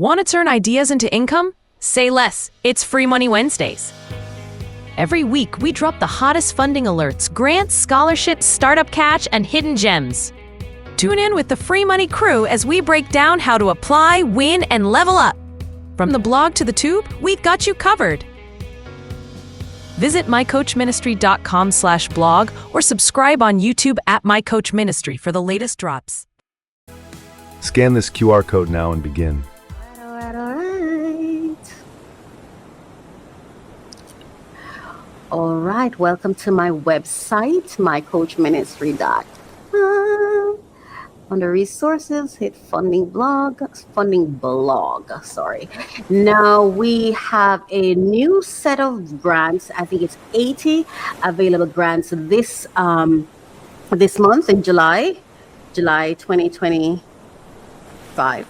Want to turn ideas into income? Say less. It's Free Money Wednesdays. Every week, we drop the hottest funding alerts, grants, scholarships, startup catch, and hidden gems. Tune in with the Free Money crew as we break down how to apply, win, and level up. From the blog to the tube, we've got you covered. Visit mycoachministry.com/blog or subscribe on YouTube at mycoachministry for the latest drops. Scan this QR code now and begin. All right. All right, welcome to my website, mycoachministry.com. Under resources, hit funding blog. Now we have a new set of grants. I think it's 80 available grants this month in July 2025.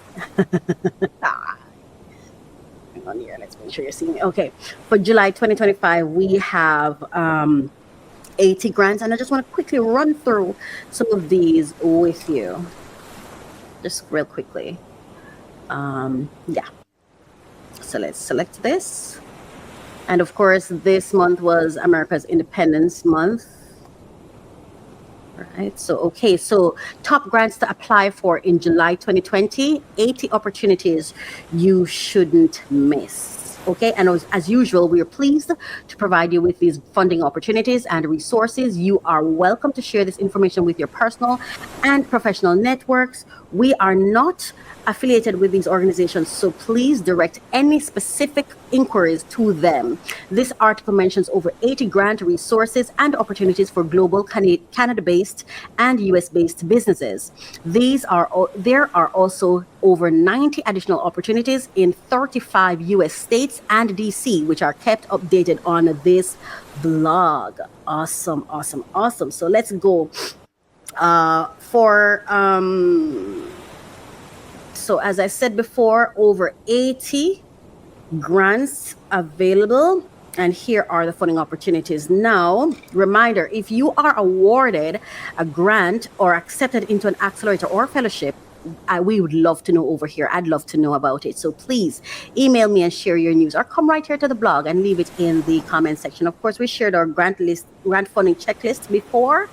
Hang on here, let's make sure you're seeing me. Okay, for July 2025, we have 80 grants, and I just want to quickly run through some of these with you, just real quickly. So let's select this, and of course, this month was America's Independence Month. Right. So top grants to apply for in July 2020, 80 opportunities you shouldn't miss. Okay, and as usual, we are pleased to provide you with these funding opportunities and resources. You are welcome to share this information with your personal and professional networks. We are not affiliated with these organizations, so please direct any specific inquiries to them. This article mentions over 80 grant resources and opportunities for global Canada-based and US-based businesses. There are also over 90 additional opportunities in 35 US states and DC, which are kept updated on this blog. Awesome. So let's go So as I said before, over 80 grants available, and here are the funding opportunities. Now, reminder, if you are awarded a grant or accepted into an accelerator or fellowship, we would love to know over here. I'd love to know about it. So please email me and share your news, or come right here to the blog and leave it in the comment section. Of course, we shared our grant funding checklist before.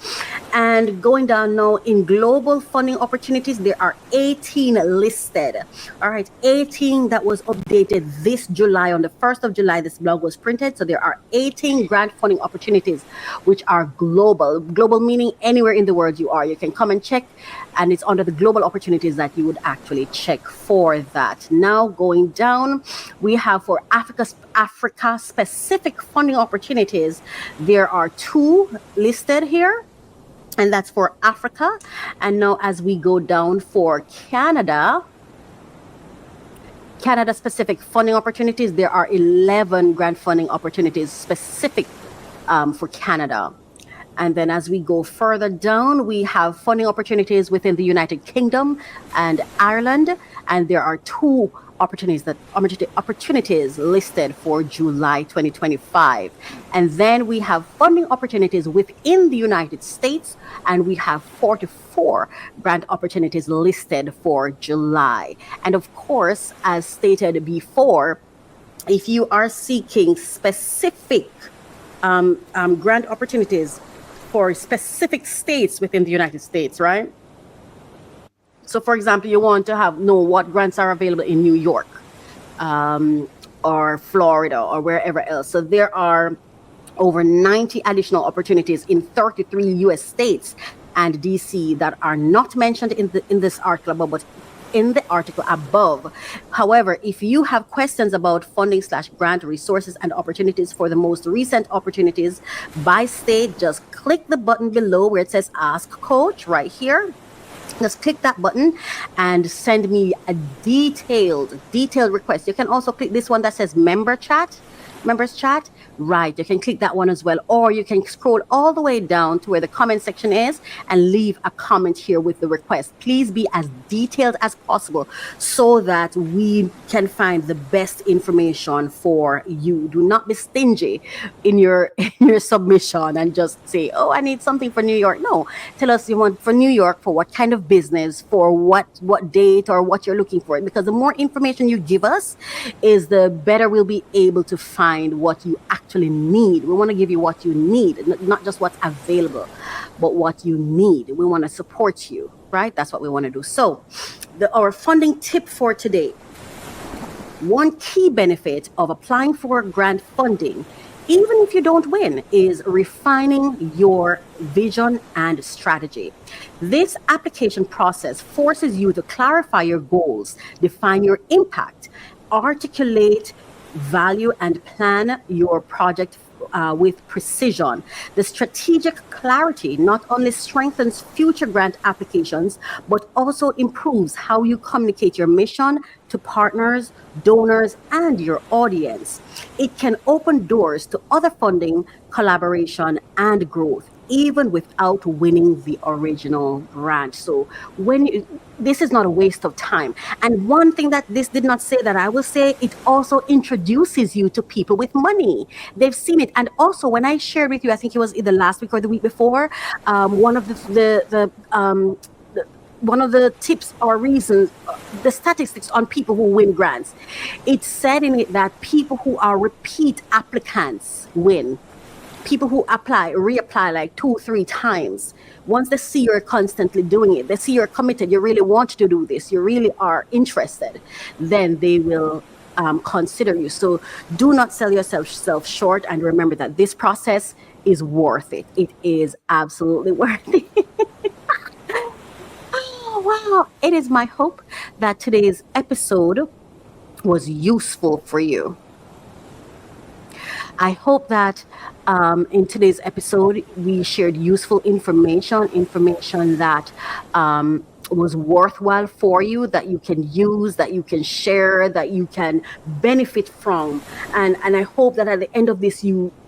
And going down now in global funding opportunities, there are 18 listed. All right, 18 that was updated this July. On the 1st of July, this blog was printed. So there are 18 grant funding opportunities, which are global. Global meaning anywhere in the world you are. You can come and check, and it's under the global opportunities that you would actually check for that. Now going down, we have for Africa specific funding opportunities. There are 2 listed here, and that's for Africa. And now as we go down for Canada specific funding opportunities, there are 11 grant funding opportunities specific for Canada. And then as we go further down, we have funding opportunities within the United Kingdom and Ireland. And there are 2 opportunities listed for July 2025. And then we have funding opportunities within the United States, and we have 44 grant opportunities listed for July. And of course, as stated before, if you are seeking specific grant opportunities for specific states within the United States, right? So for example, you want to know what grants are available in New York or Florida or wherever else. So there are over 90 additional opportunities in 33 US states and DC that are not mentioned in this article above, but in the article above. However, if you have questions about funding/grant resources and opportunities for the most recent opportunities by state, just click the button below where it says Ask Coach right here. Just click that button and send me a detailed request. You can also click this one that says Member Chat. members chat? Right, you can click that one as well, or you can scroll all the way down to where the comment section is and leave a comment here with the request. Please be as detailed as possible so that we can find the best information for you. Do not be stingy in your in your submission and just say, oh, I need something for New York. No, tell us you want for New York, for what kind of business, for what date, or what you're looking for, because the more information you give us is the better we'll be able to find what you actually need. We want to give you what you need, not just what's available, but what you need. We want to support you, right? That's what we want to do. So our funding tip for today: one key benefit of applying for grant funding, even if you don't win, is refining your vision and strategy. This application process forces you to clarify your goals, define your impact, articulate value, and plan your project with precision. The strategic clarity not only strengthens future grant applications, but also improves how you communicate your mission to partners, donors, and your audience. It can open doors to other funding, collaboration, and growth, even without winning the original grant. So this is not a waste of time. And one thing that this did not say that I will say, it also introduces you to people with money. They've seen it. And also, when I shared with you, I think it was either last week or the week before, one of the tips or reasons, the statistics on people who win grants, it said in it that people who are repeat applicants win. People who reapply like 2-3 times. Once they see you're constantly doing it, they see you're committed, you really want to do this, you really are interested, then they will consider you. So do not sell yourself short, and remember that this process is worth it. It is absolutely worth it. Oh, wow. It is my hope that today's episode was useful for you. I hope that in today's episode, we shared useful information that was worthwhile for you, that you can use, that you can share, that you can benefit from. And I hope that at the end of this,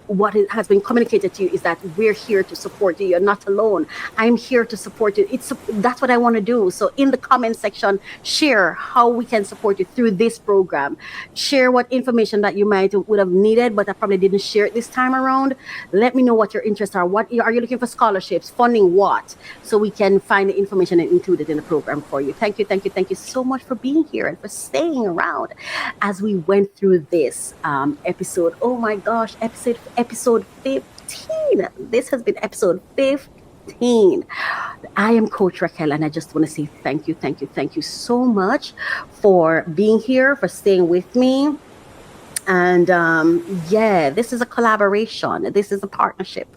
what has been communicated to you is that we're here to support you. You're not alone. I'm here to support you. That's what I want to do. So in the comment section, share how we can support you through this program. Share what information that you would have needed, but I probably didn't share it this time around. Let me know what your interests are. What are you looking for? Scholarships, funding, what? So we can find the information and include it in the program for you. Thank you so much for being here and for staying around as we went through this episode. Oh my gosh, episode 15. This has been episode 15. I am Coach Raquel, and I just want to say thank you so much for being here, for staying with me. And this is a collaboration. This is a partnership.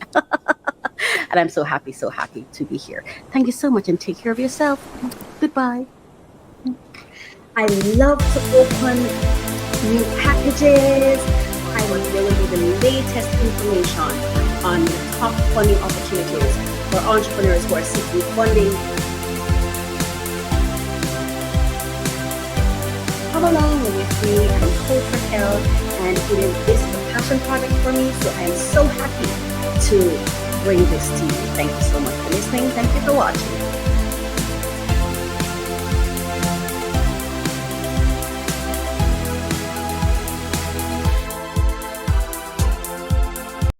And I'm so happy to be here. Thank you so much, and take care of yourself. Goodbye. I love to open new packages. There will be the latest information on the top funding opportunities for entrepreneurs who are seeking funding. Come along with me. I'm Coach Raquel, and this is a passion project for me, so I am so happy to bring this to you. Thank you so much for listening. Thank you for watching.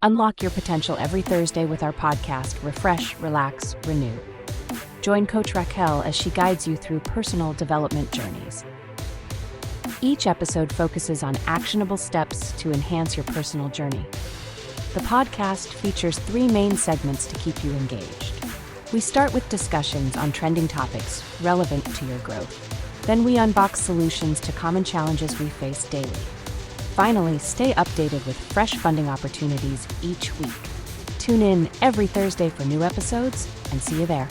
Unlock your potential every Thursday with our podcast, Refresh, Relax, Renew. Join Coach Raquel as she guides you through personal development journeys. Each episode focuses on actionable steps to enhance your personal journey. The podcast features 3 main segments to keep you engaged. We start with discussions on trending topics relevant to your growth. Then we unbox solutions to common challenges we face daily. Finally, stay updated with fresh funding opportunities each week. Tune in every Thursday for new episodes, and see you there.